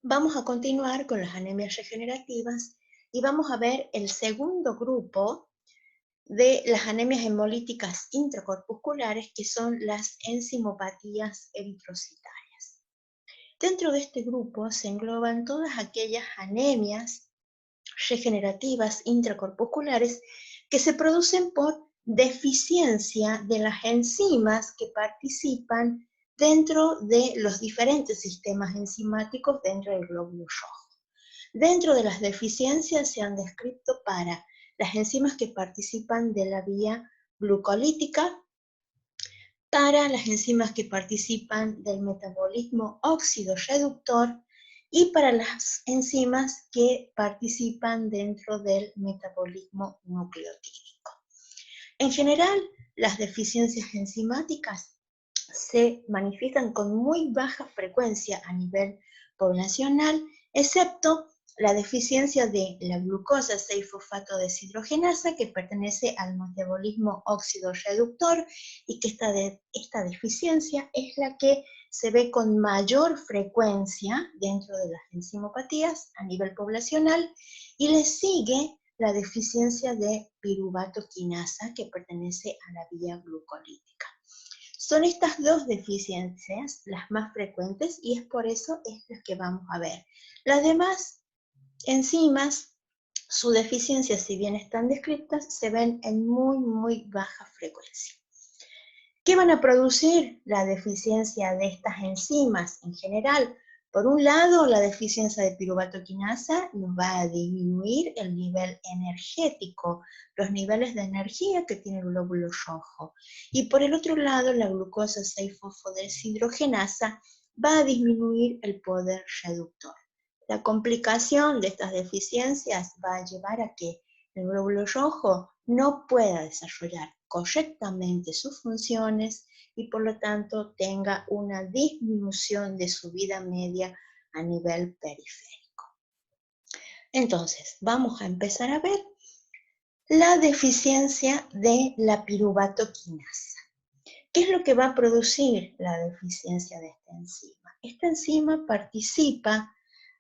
Vamos a continuar con las anemias regenerativas y vamos a ver el segundo grupo de las anemias hemolíticas intracorpusculares, que son las enzimopatías eritrocitarias. Dentro de este grupo se engloban todas aquellas anemias regenerativas intracorpusculares que se producen por deficiencia de las enzimas que participan dentro de los diferentes sistemas enzimáticos dentro del glóbulo rojo. Dentro de las deficiencias se han descrito para las enzimas que participan de la vía glucolítica, para las enzimas que participan del metabolismo óxido-reductor y para las enzimas que participan dentro del metabolismo nucleotídico. En general, las deficiencias enzimáticas se manifiestan con muy baja frecuencia a nivel poblacional, excepto la deficiencia de la glucosa 6-fosfato deshidrogenasa, que pertenece al metabolismo óxido-reductor, y que esta deficiencia es la que se ve con mayor frecuencia dentro de las enzimopatías a nivel poblacional, y le sigue la deficiencia de piruvato quinasa, que pertenece a la vía glucolítica. Son estas dos deficiencias las más frecuentes y es por eso las que vamos a ver. Las demás enzimas, su deficiencia, si bien están descritas, se ven en muy baja frecuencia. ¿Qué van a producir la deficiencia de estas enzimas en general? Por un lado, la deficiencia de piruvato quinasa nos va a disminuir el nivel energético, los niveles de energía que tiene el glóbulo rojo. Y por el otro lado, la glucosa 6-fosfodeshidrogenasa va a disminuir el poder reductor. La complicación de estas deficiencias va a llevar a que el glóbulo rojo no pueda desarrollar correctamente sus funciones y por lo tanto tenga una disminución de su vida media a nivel periférico. Entonces, vamos a empezar a ver la deficiencia de la piruvato quinasa. ¿Qué es lo que va a producir la deficiencia de esta enzima? Esta enzima participa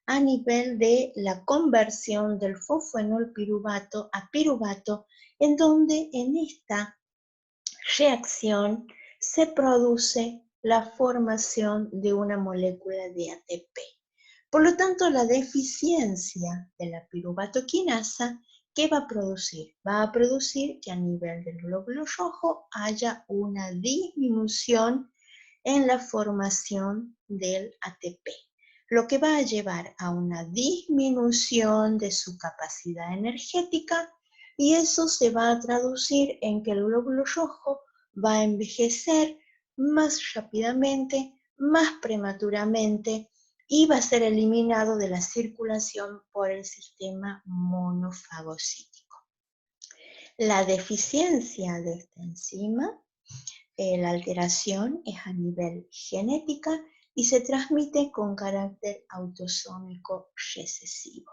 a nivel de la conversión del fosfoenolpiruvato a piruvato, en donde en esta reacción se produce la formación de una molécula de ATP. Por lo tanto, la deficiencia de la piruvato quinasa, ¿qué va a producir? Va a producir que a nivel del glóbulo rojo haya una disminución en la formación del ATP, lo que va a llevar a una disminución de su capacidad energética, y eso se va a traducir en que el glóbulo rojo va a envejecer más rápidamente, más prematuramente, y va a ser eliminado de la circulación por el sistema monofagocítico. La deficiencia de esta enzima, la alteración es a nivel genética y se transmite con carácter autosómico recesivo.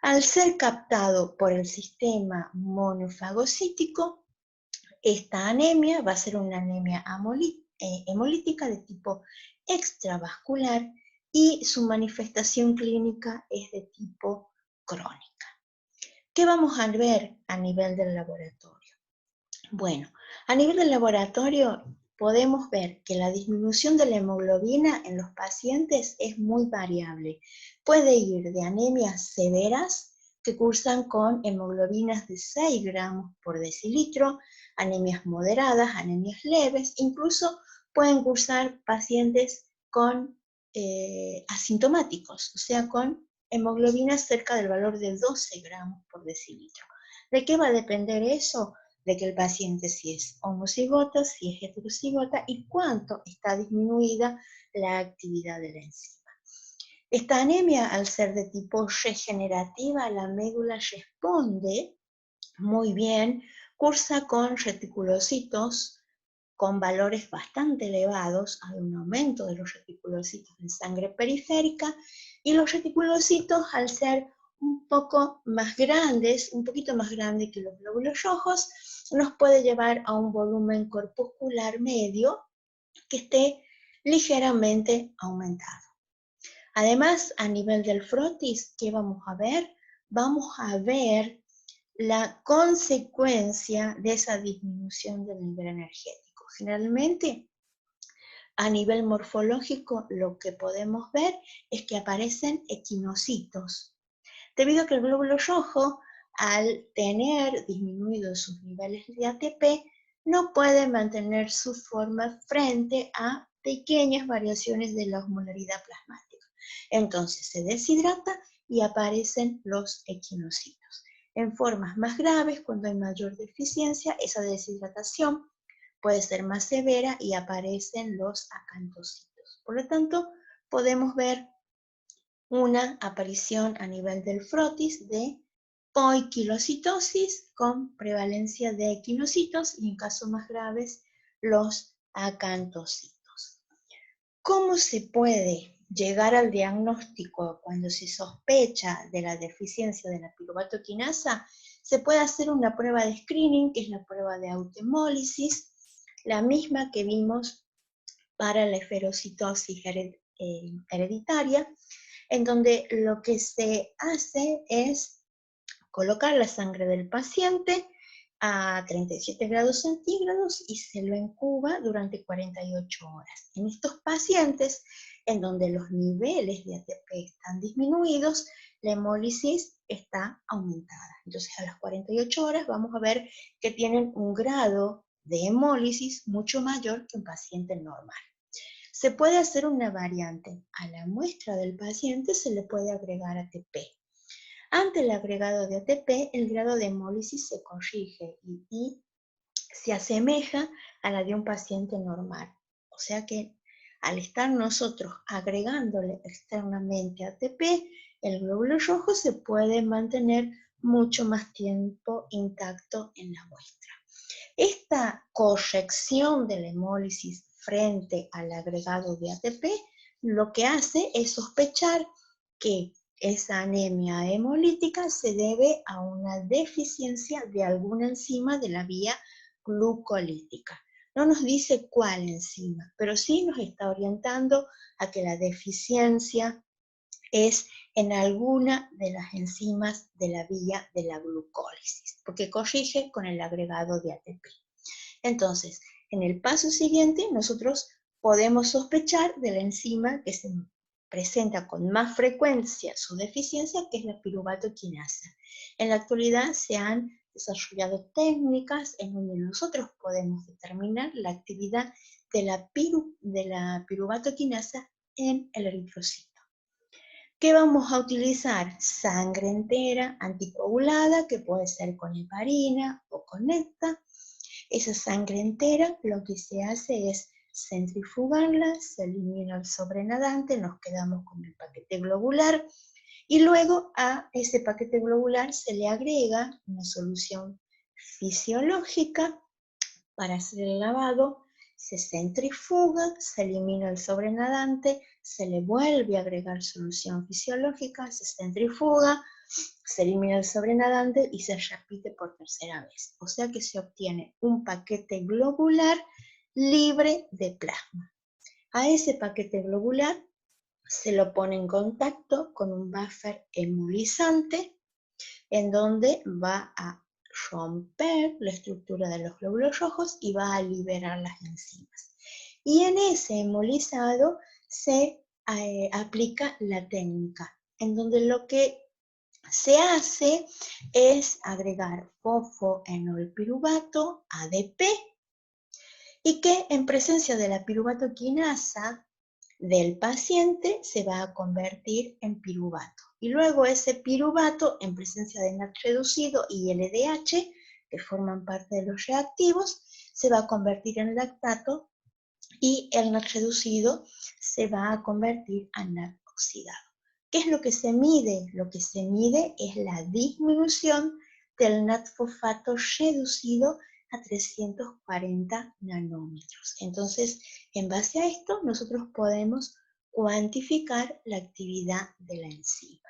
Al ser captado por el sistema monofagocítico, esta anemia va a ser una anemia hemolítica de tipo extravascular y su manifestación clínica es de tipo crónica. ¿Qué vamos a ver a nivel del laboratorio? Bueno, a nivel del laboratorio podemos ver que la disminución de la hemoglobina en los pacientes es muy variable. Puede ir de anemias severas, que cursan con hemoglobinas de 6 gramos por decilitro, anemias moderadas, anemias leves, incluso pueden cursar pacientes con asintomáticos, o sea, con hemoglobinas cerca del valor de 12 gramos por decilitro. ¿De qué va a depender eso? De que el paciente si es homocigota, si es heterocigota y cuánto está disminuida la actividad de la enzima. Esta anemia, al ser de tipo regenerativa, la médula responde muy bien, cursa con reticulocitos con valores bastante elevados, hay un aumento de los reticulocitos en sangre periférica, y los reticulocitos, al ser un poco más grandes, un poquito más grandes que los glóbulos rojos, nos puede llevar a un volumen corpuscular medio que esté ligeramente aumentado. Además, a nivel del frotis, ¿qué vamos a ver? Vamos a ver la consecuencia de esa disminución del nivel energético. Generalmente, a nivel morfológico, lo que podemos ver es que aparecen equinocitos, debido a que el glóbulo rojo, al tener disminuido sus niveles de ATP, no puede mantener su forma frente a pequeñas variaciones de la osmolaridad plasmática. Entonces se deshidrata y aparecen los equinocitos. En formas más graves, cuando hay mayor deficiencia, esa deshidratación puede ser más severa y aparecen los acantocitos. Por lo tanto, podemos ver una aparición a nivel del frotis de poiquilocitosis con prevalencia de equinocitos y en casos más graves los acantocitos. ¿Cómo se puede llegar al diagnóstico cuando se sospecha de la deficiencia de la piruvato quinasa? Se puede hacer una prueba de screening, que es la prueba de autemólisis, la misma que vimos para la esferocitosis hereditaria, en donde lo que se hace es colocar la sangre del paciente a 37 grados centígrados y se lo incuba durante 48 horas. En estos pacientes, en donde los niveles de ATP están disminuidos, la hemólisis está aumentada. Entonces, a las 48 horas vamos a ver que tienen un grado de hemólisis mucho mayor que un paciente normal. Se puede hacer una variante. A la muestra del paciente se le puede agregar ATP. Ante el agregado de ATP, el grado de hemólisis se corrige y se asemeja a la de un paciente normal. O sea que al estar nosotros agregándole externamente ATP, el glóbulo rojo se puede mantener mucho más tiempo intacto en la muestra. Esta corrección de la hemólisis frente al agregado de ATP lo que hace es sospechar que esa anemia hemolítica se debe a una deficiencia de alguna enzima de la vía glucolítica. No nos dice cuál enzima, pero sí nos está orientando a que la deficiencia es en alguna de las enzimas de la vía de la glucólisis, porque corrige con el agregado de ATP. Entonces, en el paso siguiente, nosotros podemos sospechar de la enzima que se presenta con más frecuencia su deficiencia, que es la piruvato quinasa. En la actualidad se han desarrollado técnicas en donde nosotros podemos determinar la actividad de la piruvato quinasa en el eritrocito. ¿Qué vamos a utilizar? Sangre entera anticoagulada, que puede ser con heparina o con necta. Esa sangre entera lo que se hace es centrifugarla, se elimina el sobrenadante, nos quedamos con el paquete globular y luego a ese paquete globular se le agrega una solución fisiológica para hacer el lavado. Se centrifuga, se elimina el sobrenadante, se le vuelve a agregar solución fisiológica, se centrifuga, se elimina el sobrenadante y se repite por tercera vez. O sea que se obtiene un paquete globular libre de plasma. A ese paquete globular se lo pone en contacto con un buffer hemolizante en donde va a romper la estructura de los glóbulos rojos y va a liberar las enzimas. Y en ese hemolizado se aplica la técnica, en donde lo que se hace es agregar fosfoenolpiruvato, ADP, y que en presencia de la piruvato quinasa del paciente se va a convertir en piruvato. Y luego ese piruvato, en presencia de NAT reducido y LDH, que forman parte de los reactivos, se va a convertir en lactato y el NAT reducido se va a convertir en NAT oxidado. ¿Qué es lo que se mide? Lo que se mide es la disminución del NAT fosfato reducido a 340 nanómetros. Entonces, en base a esto, nosotros podemos cuantificar la actividad de la enzima.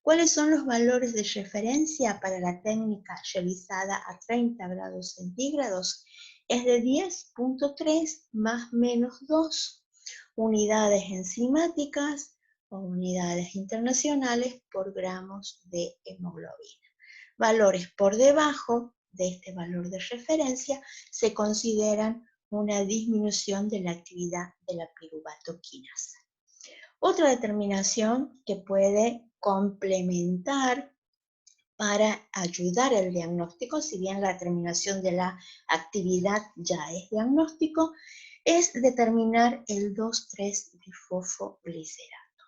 ¿Cuáles son los valores de referencia para la técnica realizada a 30 grados centígrados? Es de 10.3 más menos 2 unidades enzimáticas o unidades internacionales por gramos de hemoglobina. Valores por debajo de este valor de referencia se consideran una disminución de la actividad de la piruvatoquinasa. Otra determinación que puede complementar para ayudar al diagnóstico, si bien la determinación de la actividad ya es diagnóstico, es determinar el 2,3-difosfoglicerato.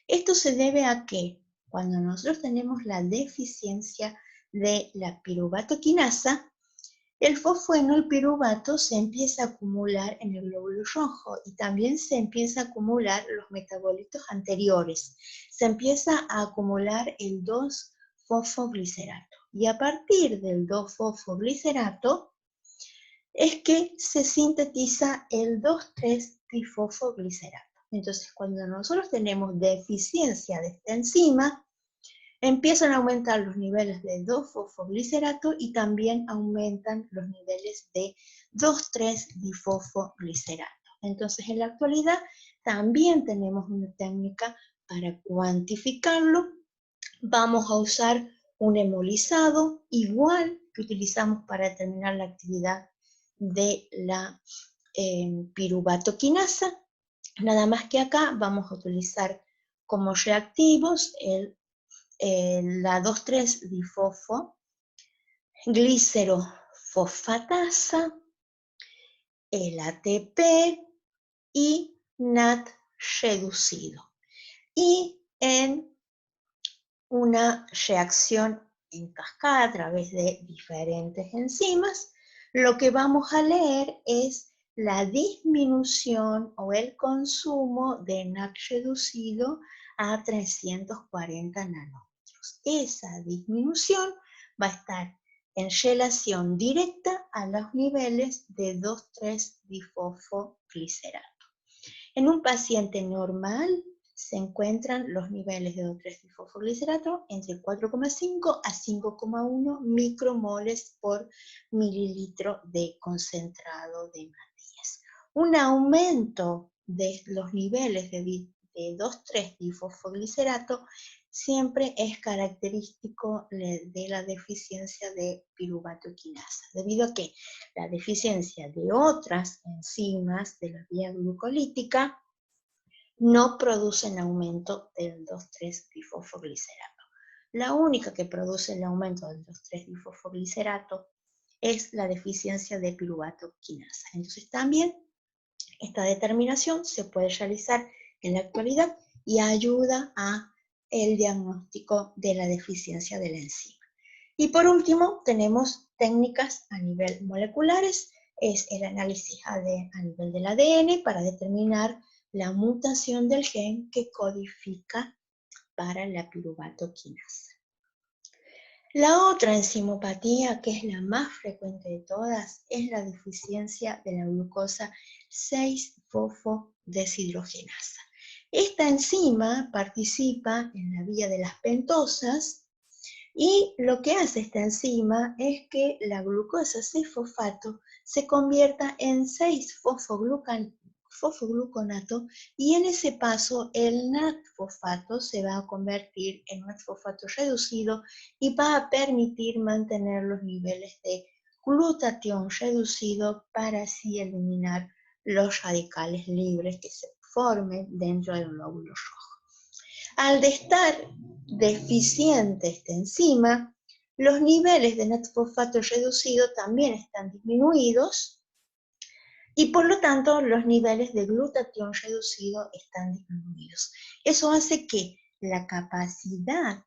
Esto se debe a que cuando nosotros tenemos la deficiencia de la piruvatoquinasa, el fosfoenolpiruvato se empieza a acumular en el glóbulo rojo y también se empieza a acumular los metabolitos anteriores. Se empieza a acumular el 2-fosfoglicerato. Y a partir del 2-fosfoglicerato es que se sintetiza el 2,3-difosfoglicerato. Entonces, cuando nosotros tenemos deficiencia de esta enzima, empiezan a aumentar los niveles de 2-fosfoglicerato y también aumentan los niveles de 2,3-difosfoglicerato. Entonces, en la actualidad también tenemos una técnica para cuantificarlo. Vamos a usar un hemolizado igual que utilizamos para determinar la actividad de la piruvatoquinasa, nada más que acá vamos a utilizar como reactivos la 2,3-difosfo, glicerofosfatasa, el ATP y NAT reducido. Y en una reacción en cascada a través de diferentes enzimas, lo que vamos a leer es la disminución o el consumo de NAT reducido a 340 nanómetros. Esa disminución va a estar en relación directa a los niveles de 2,3-difosfoglicerato. En un paciente normal se encuentran los niveles de 2,3-difosfoglicerato entre 4,5 a 5,1 micromoles por mililitro de concentrado de hemat-10. Un aumento de los niveles de 2,3-difosfoglicerato siempre es característico de la deficiencia de piruvatoquinasa, debido a que la deficiencia de otras enzimas de la vía glucolítica no producen aumento del 2,3-difosfoglicerato. La única que produce el aumento del 2,3-difosfoglicerato es la deficiencia de piruvatoquinasa. Entonces también esta determinación se puede realizar en la actualidad y ayuda a el diagnóstico de la deficiencia de la enzima. Y por último, tenemos técnicas a nivel moleculares, es el análisis a nivel del ADN para determinar la mutación del gen que codifica para la piruvatoquinasa. La otra enzimopatía, que es la más frecuente de todas, es la deficiencia de la glucosa 6-fosfodeshidrogenasa. Esta enzima participa en la vía de las pentosas y lo que hace esta enzima es que la glucosa 6-fosfato se convierta en 6-fosfogluconato y en ese paso el NAT-fosfato se va a convertir en NAT-fosfato reducido y va a permitir mantener los niveles de glutatión reducido para así eliminar los radicales libres que se formen dentro del glóbulo rojo. Al estar deficiente esta enzima, los niveles de NAT-fosfato reducido también están disminuidos y por lo tanto los niveles de glutatión reducido están disminuidos. Eso hace que la capacidad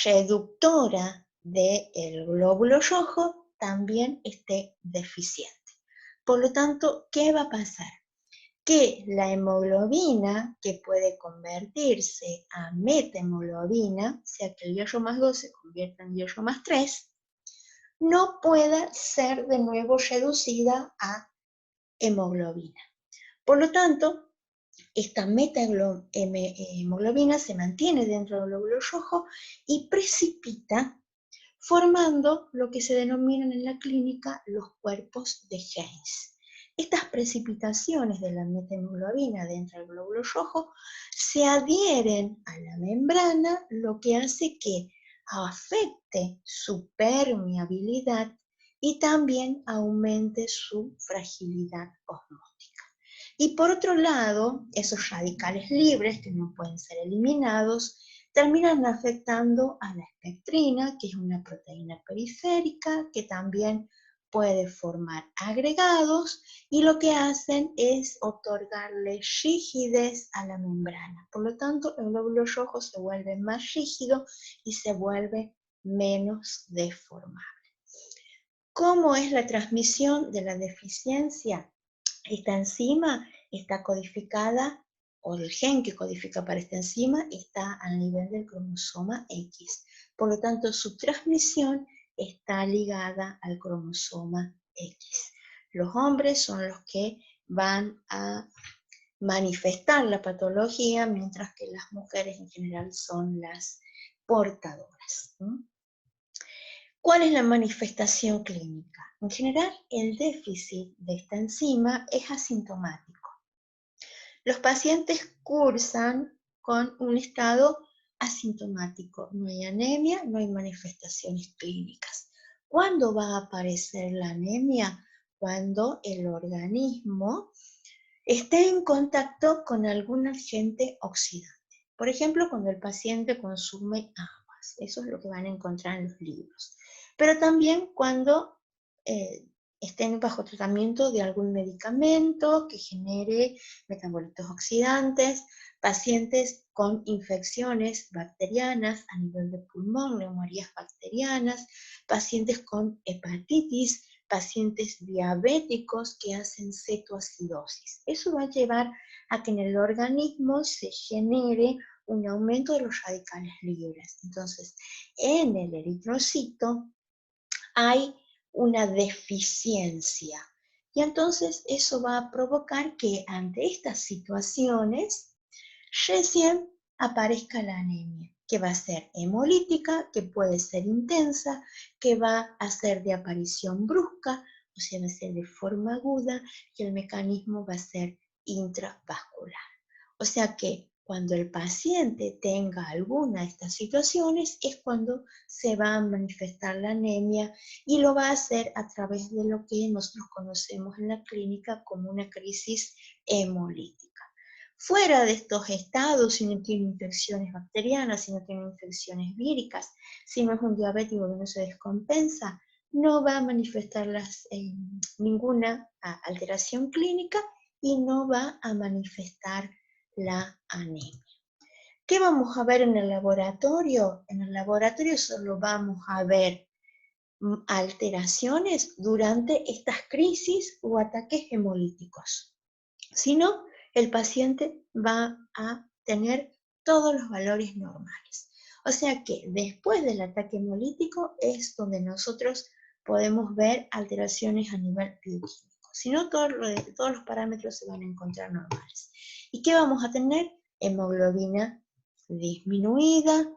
reductora del glóbulo rojo también esté deficiente. Por lo tanto, ¿qué va a pasar? Que la hemoglobina, que puede convertirse a metahemoglobina, o sea que el hierro más 2 se convierta en hierro más 3, no pueda ser de nuevo reducida a hemoglobina. Por lo tanto, esta metahemoglobina se mantiene dentro del glóbulo rojo y precipita formando lo que se denominan en la clínica los cuerpos de Heinz. Estas precipitaciones de la metahemoglobina dentro del glóbulo rojo se adhieren a la membrana, lo que hace que afecte su permeabilidad y también aumente su fragilidad osmótica. Y por otro lado, esos radicales libres que no pueden ser eliminados terminan afectando a la espectrina, que es una proteína periférica que también puede formar agregados, y lo que hacen es otorgarle rigidez a la membrana. Por lo tanto, el glóbulo rojo se vuelve más rígido y se vuelve menos deformable. ¿Cómo es la transmisión de la deficiencia? Esta enzima está codificada, o el gen que codifica para esta enzima está al nivel del cromosoma X. Por lo tanto, su transmisión está ligada al cromosoma X. Los hombres son los que van a manifestar la patología, mientras que las mujeres en general son las portadoras. ¿Cuál es la manifestación clínica? En general, el déficit de esta enzima es asintomático. Los pacientes cursan con un estado asintomático. No hay anemia, no hay manifestaciones clínicas. ¿Cuándo va a aparecer la anemia? Cuando el organismo esté en contacto con algún agente oxidante. Por ejemplo, cuando el paciente consume aguas. Eso es lo que van a encontrar en los libros. Pero también cuando estén bajo tratamiento de algún medicamento que genere metabolitos oxidantes, pacientes con infecciones bacterianas a nivel de pulmón, neumonías bacterianas, pacientes con hepatitis, pacientes diabéticos que hacen cetoacidosis. Eso va a llevar a que en el organismo se genere un aumento de los radicales libres. Entonces, en el eritrocito hay una deficiencia. Y entonces eso va a provocar que ante estas situaciones recién aparezca la anemia, que va a ser hemolítica, que puede ser intensa, que va a ser de aparición brusca, o sea, va a ser de forma aguda, y el mecanismo va a ser intravascular. O sea que cuando el paciente tenga alguna de estas situaciones es cuando se va a manifestar la anemia, y lo va a hacer a través de lo que nosotros conocemos en la clínica como una crisis hemolítica. Fuera de estos estados, si no tiene infecciones bacterianas, si no tiene infecciones víricas, si no es un diabético que no se descompensa, no va a manifestar ninguna alteración clínica y no va a manifestar la anemia. ¿Qué vamos a ver en el laboratorio? En el laboratorio solo vamos a ver alteraciones durante estas crisis o ataques hemolíticos. Si no, el paciente va a tener todos los valores normales. O sea que después del ataque hemolítico es donde nosotros podemos ver alteraciones a nivel bioquímico. Si no, todos los parámetros se van a encontrar normales. ¿Y qué vamos a tener? Hemoglobina disminuida,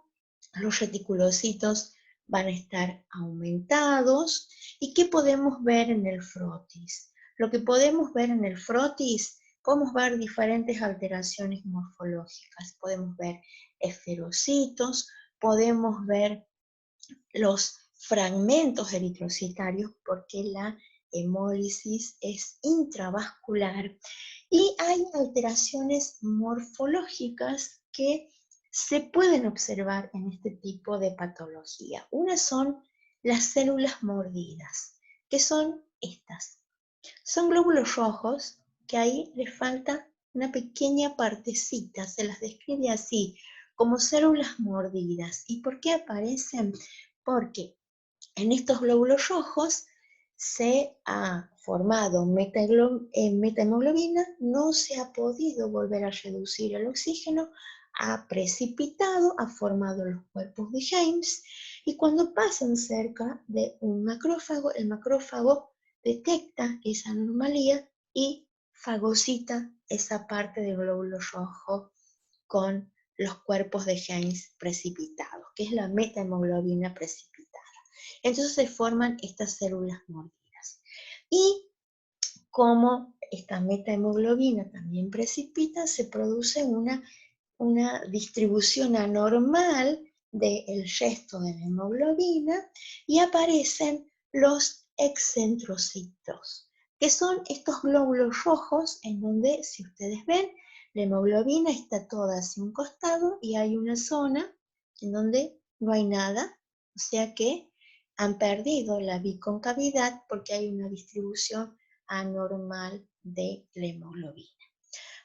los reticulocitos van a estar aumentados. ¿Y qué podemos ver en el frotis? Lo que podemos ver en el frotis, podemos ver diferentes alteraciones morfológicas. Podemos ver esferocitos, podemos ver los fragmentos eritrocitarios porque la hemólisis es intravascular, y hay alteraciones morfológicas que se pueden observar en este tipo de patología. Una son las células mordidas, que son estas. Son glóbulos rojos que ahí les falta una pequeña partecita, se las describe así, como células mordidas. ¿Y por qué aparecen? Porque en estos glóbulos rojos se ha formado metahemoglobina, no se ha podido volver a reducir el oxígeno, ha precipitado, ha formado los cuerpos de James, y cuando pasan cerca de un macrófago, el macrófago detecta esa anomalía y fagocita esa parte del glóbulo rojo con los cuerpos de James precipitados, que es la metahemoglobina precipitada. Entonces se forman estas células mordidas. Y como esta metahemoglobina también precipita, se produce una distribución anormal del resto de la hemoglobina y aparecen los excentrocitos, que son estos glóbulos rojos en donde, si ustedes ven, la hemoglobina está toda hacia un costado y hay una zona en donde no hay nada, o sea que han perdido la biconcavidad porque hay una distribución anormal de la hemoglobina.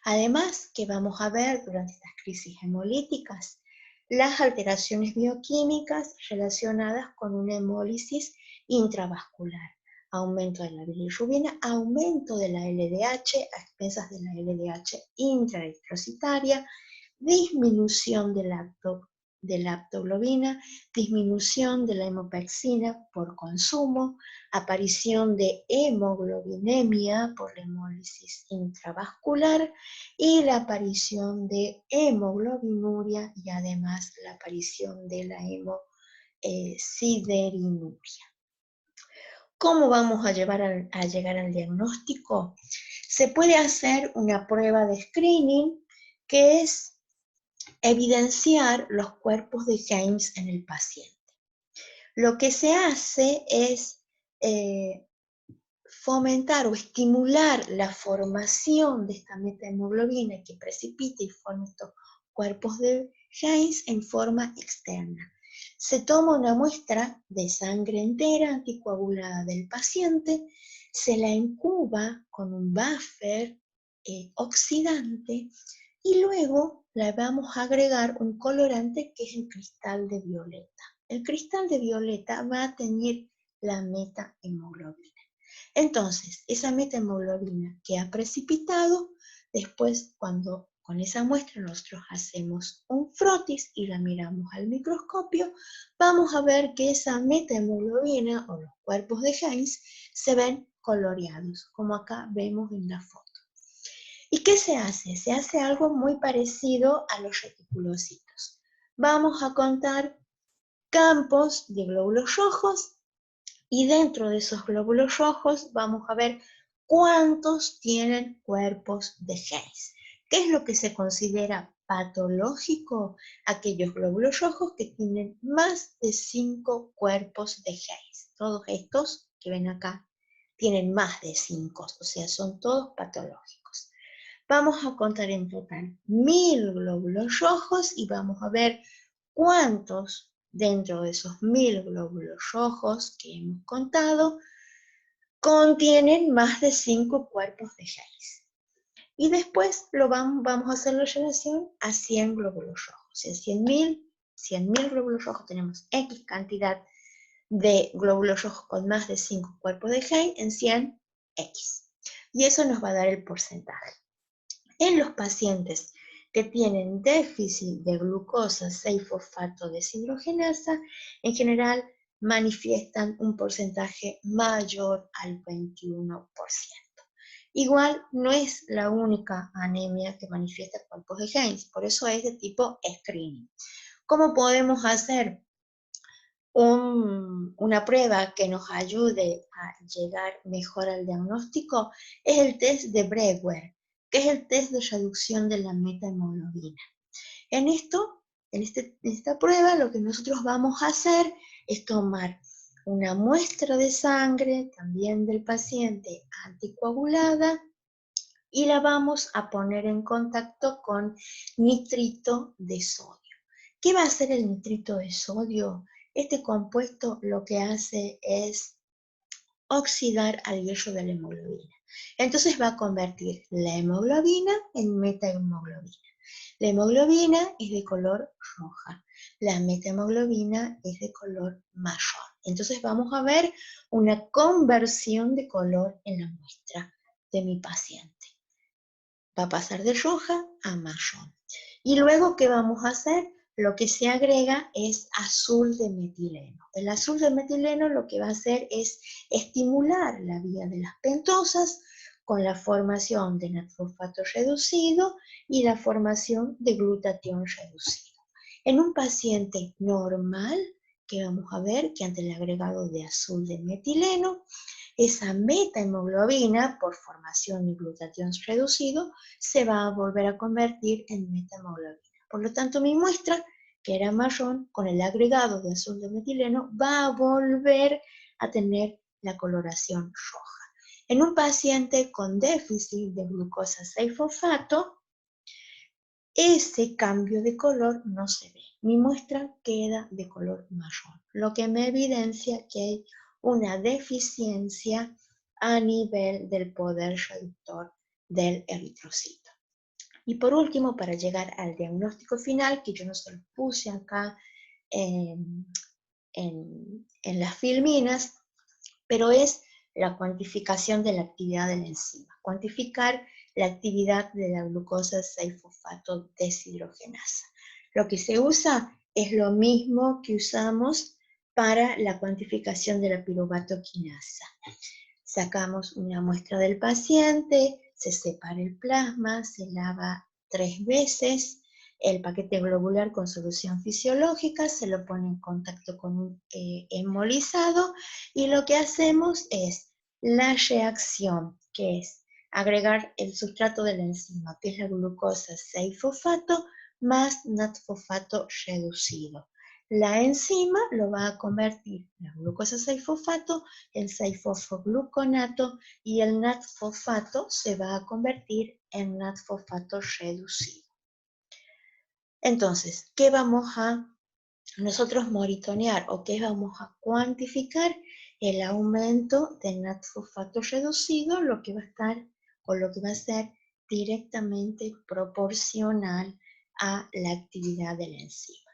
Además, que vamos a ver durante estas crisis hemolíticas, las alteraciones bioquímicas relacionadas con una hemólisis intravascular, aumento de la bilirrubina, aumento de la LDH a expensas de la LDH intraeritrocitaria, disminución de la aptoglobina, disminución de la hemopexina por consumo, aparición de hemoglobinemia por la hemólisis intravascular y la aparición de hemoglobinuria y además la aparición de la hemosideриnuria. ¿Cómo vamos a llegar al diagnóstico? Se puede hacer una prueba de screening que es evidenciar los cuerpos de James en el paciente. Lo que se hace es fomentar o estimular la formación de esta metahemoglobina que precipita y forma estos cuerpos de James en forma externa. Se toma una muestra de sangre entera anticoagulada del paciente, se la incuba con un buffer oxidante y luego le vamos a agregar un colorante que es el cristal de violeta. El cristal de violeta va a teñir la metahemoglobina. Entonces, esa metahemoglobina que ha precipitado, después cuando con esa muestra nosotros hacemos un frotis y la miramos al microscopio, vamos a ver que esa metahemoglobina o los cuerpos de James se ven coloreados, como acá vemos en la foto. ¿Y qué se hace? Se hace algo muy parecido a los reticulocitos. Vamos a contar campos de glóbulos rojos y dentro de esos glóbulos rojos vamos a ver cuántos tienen cuerpos de James. ¿Qué es lo que se considera patológico? Aquellos glóbulos rojos que tienen más de 5 cuerpos de James. Todos estos que ven acá tienen más de 5, o sea, son todos patológicos. Vamos a contar en total 1000 glóbulos rojos y vamos a ver cuántos dentro de esos 1000 glóbulos rojos que hemos contado contienen más de 5 cuerpos de James. Y después vamos a hacer la relación a 100 glóbulos rojos. O sea, 100.000 glóbulos rojos tenemos X cantidad de glóbulos rojos con más de 5 cuerpos de James en 100 X. Y eso nos va a dar el porcentaje. En los pacientes que tienen déficit de glucosa 6-fosfato deshidrogenasa, en general manifiestan un porcentaje mayor al 21%. Igual no es la única anemia que manifiesta cuerpos de James, por eso es de tipo screening. ¿Cómo podemos hacer una prueba que nos ayude a llegar mejor al diagnóstico? Es el test de Brewer, que es el test de reducción de la metahemoglobina. En esta prueba lo que nosotros vamos a hacer es tomar una muestra de sangre, también del paciente anticoagulada, y la vamos a poner en contacto con nitrito de sodio. ¿Qué va a hacer el nitrito de sodio? Este compuesto lo que hace es oxidar al hierro de la hemoglobina. Entonces va a convertir la hemoglobina en metahemoglobina. La hemoglobina es de color roja, la metahemoglobina es de color marrón. Entonces vamos a ver una conversión de color en la muestra de mi paciente. Va a pasar de roja a marrón. Y luego, ¿qué vamos a hacer? Lo que se agrega es azul de metileno. El azul de metileno lo que va a hacer es estimular la vía de las pentosas con la formación de natrofosfato reducido y la formación de glutatión reducido. En un paciente normal, ¿qué vamos a ver? Que ante el agregado de azul de metileno, esa metahemoglobina, por formación de glutatión reducido, se va a volver a convertir en metahemoglobina. Por lo tanto, mi muestra, que era marrón, con el agregado de azul de metileno, va a volver a tener la coloración roja. En un paciente con déficit de glucosa 6-fosfato, ese cambio de color no se ve. Mi muestra queda de color marrón, lo que me evidencia que hay una deficiencia a nivel del poder reductor del eritrocito. Y por último, para llegar al diagnóstico final, que yo no se lo puse acá en las filminas, pero es la cuantificación de la actividad de la enzima. Cuantificar la actividad de la glucosa 6-fosfato deshidrogenasa. Lo que se usa es lo mismo que usamos para la cuantificación de la piruvato quinasa. Sacamos una muestra del paciente, se separa el plasma, se lava 3 veces, el paquete globular con solución fisiológica, se lo pone en contacto con un hemolizado y lo que hacemos es la reacción, que es agregar el sustrato de la enzima, que es la glucosa 6-fosfato más NAT-fosfato reducido. La enzima lo va a convertir la glucosa 6-fosfato en 6-fosfogluconato y el NAT-fosfato se va a convertir en NAT-fosfato reducido. Entonces, ¿qué vamos a nosotros monitorear o qué vamos a cuantificar? El aumento de NAT-fosfato reducido, lo que va a estar o lo que va a ser directamente proporcional a la actividad de la enzima.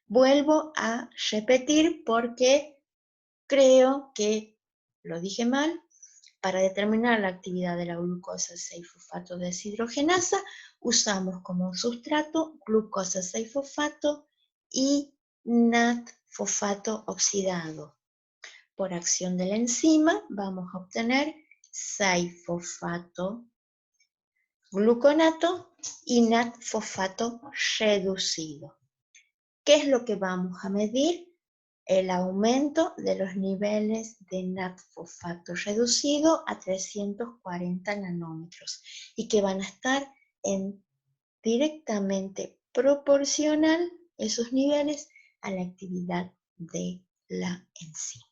Vuelvo a repetir porque creo que lo dije mal. Para determinar la actividad de la glucosa 6-fosfato deshidrogenasa, usamos como sustrato glucosa 6-fosfato y NAT-fosfato oxidado. Por acción de la enzima vamos a obtener 6-fosfato gluconato y NAT-fosfato reducido. ¿Qué es lo que vamos a medir? El aumento de los niveles de NAT-fosfato reducido a 340 nanómetros y que van a estar directamente proporcional esos niveles a la actividad de la enzima.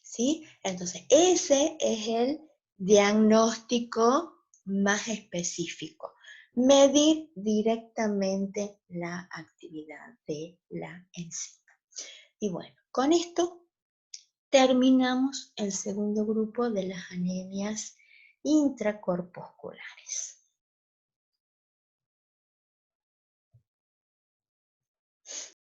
¿Sí? Entonces, ese es el diagnóstico más específico. Medir directamente la actividad de la enzima. Y bueno, con esto terminamos el segundo grupo de las anemias intracorpusculares.